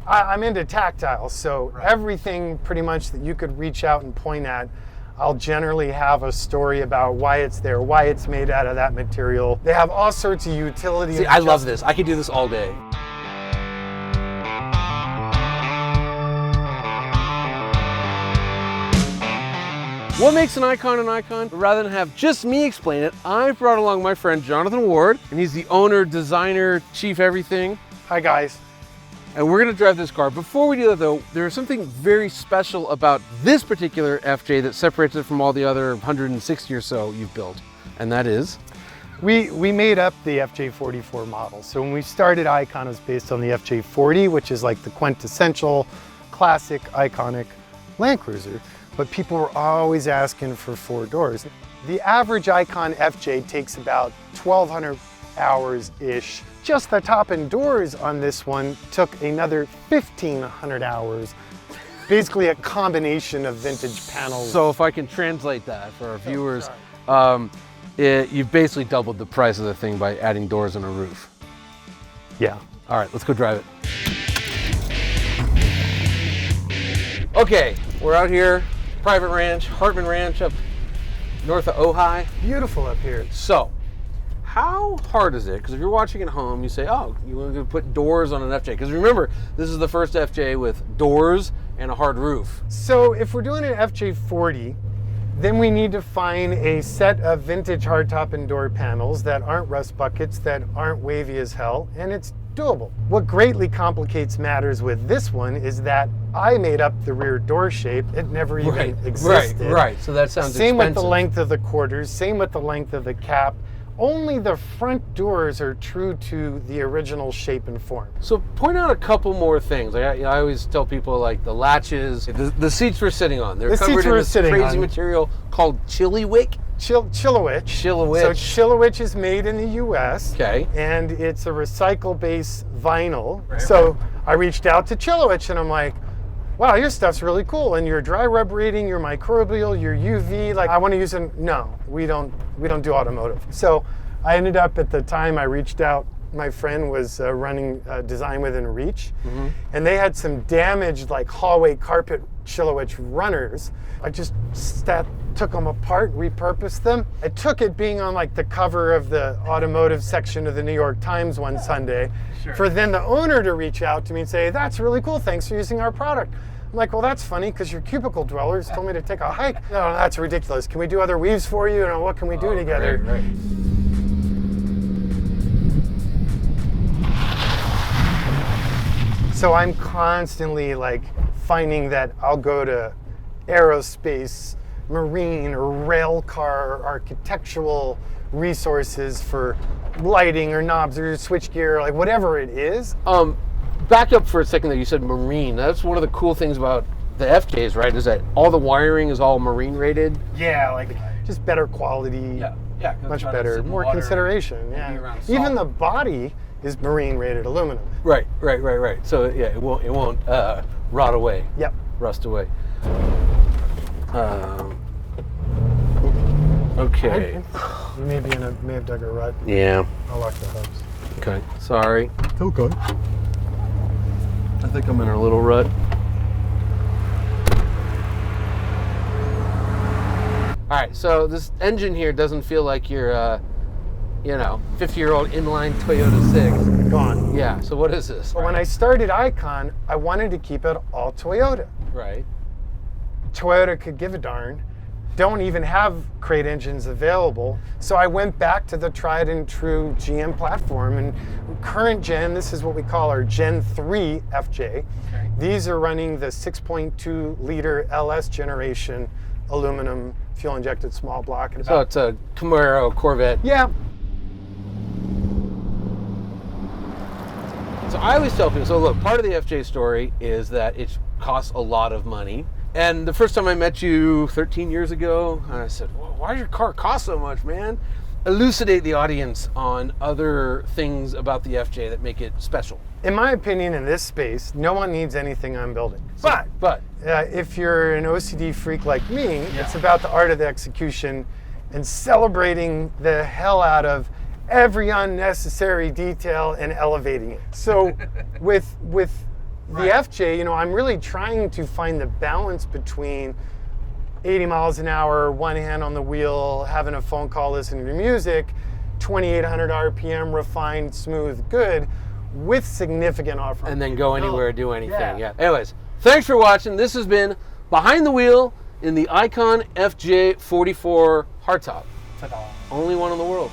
I'm into tactile, so everything pretty much that you could reach out and point at, I'll generally have a story about why it's there, why it's made out of that material. They have all sorts of utility. See, I love this. I could do this all day. What makes an icon an icon? Rather than have just me explain it, I've brought along my friend Jonathan Ward, and he's the owner, designer, chief everything. Hi guys. And we're gonna drive this car. Before we do that though, there's something very special about this particular FJ that separates it from all the other 160 or so you've built. And that is? We made up the FJ44 model. So when we started Icon, it was based on the FJ40, which is like the quintessential, classic, iconic Land Cruiser. But people were always asking for 4 doors. The average Icon FJ takes about 1,200 hours-ish. Just the top and doors on this one took another 1,500 hours. Basically a combination of vintage panels. So if I can translate that for our viewers, you've basically doubled the price of the thing by adding doors and a roof. Yeah. All right, let's go drive it. Okay, we're out here, private ranch, Hartman Ranch up north of Ojai. Beautiful up here. So, how hard is it? Because if you're watching at home, you say, oh, you want to put doors on an FJ. Because remember, this is the first FJ with doors and a hard roof. So if we're doing an FJ40, then we need to find a set of vintage hardtop and door panels that aren't rust buckets, that aren't wavy as hell, and it's doable. What greatly complicates matters with this one is that I made up the rear door shape. It never even existed. Right. So that sounds Same expensive. with the length of the quarters, same with the length of the cap. Only the front doors are true to the original shape and form. So point out a couple more things. I always tell people, like the latches, the seats we're sitting on. They're covered in this crazy material called Chilliwick. Chilliwich. So Chilliwich is made in the U.S. Okay. And it's a recycle-based vinyl. So I reached out to Chilliwich and I'm like, wow, your stuff's really cool. And your dry rub rating, your microbial, your UV, like I want to use them. No, we don't do automotive. So I ended up at the time I reached out, my friend was running Design Within Reach, and they had some damaged like hallway carpet Chilliwich runners. I just took them apart, repurposed them. I took it being on like the cover of the automotive section of the New York Times one Sunday, for then the owner to reach out to me and say, that's really cool, thanks for using our product. I'm like, well, that's funny because your cubicle dwellers told me to take a hike. No, that's ridiculous. Can we do other weaves for you? And what can we do together? Right. So I'm constantly like finding that I'll go to aerospace, marine, or rail car, or architectural resources for lighting or knobs or switchgear, like whatever it is. Back up for a second there, you said marine. That's one of the cool things about the FJs, right? Is that all the wiring is all marine rated? Yeah, like just better quality, much better, more consideration. Yeah. Even the body is marine rated aluminum. Right. So yeah, it won't rot away. Yep. Rust away. Okay. You may have dug a rut. Yeah. I'll lock the hubs. Okay. Sorry. Okay. I think I'm in a little rut. All right, so this engine here doesn't feel like your, 50-year-old inline Toyota 6. Gone. Yeah, so what is this? But when I started Icon, I wanted to keep it all Toyota. Right. Toyota could give a darn. Don't even have crate engines available. So I went back to the tried and true GM platform, and current gen, this is what we call our Gen 3 FJ. Okay. These are running the 6.2 liter LS generation aluminum fuel injected small block. So it's a Camaro Corvette. Yeah. So I always tell people, so look, part of the FJ story is that it costs a lot of money. And the first time I met you 13 years ago, I said, well, why does your car cost so much, man? Elucidate the audience on other things about the FJ that make it special. In my opinion, in this space, no one needs anything I'm building. So, but if you're an OCD freak like me, it's about the art of the execution and celebrating the hell out of every unnecessary detail and elevating it. So with The FJ, you know, I'm really trying to find the balance between 80 miles an hour, one hand on the wheel, having a phone call, listening to music, 2,800 RPM, refined, smooth, good, with significant off-road. And then go anywhere, do anything. Yeah. Anyways, thanks for watching. This has been Behind the Wheel in the Icon FJ44 hardtop. Ta-da. Only one in the world.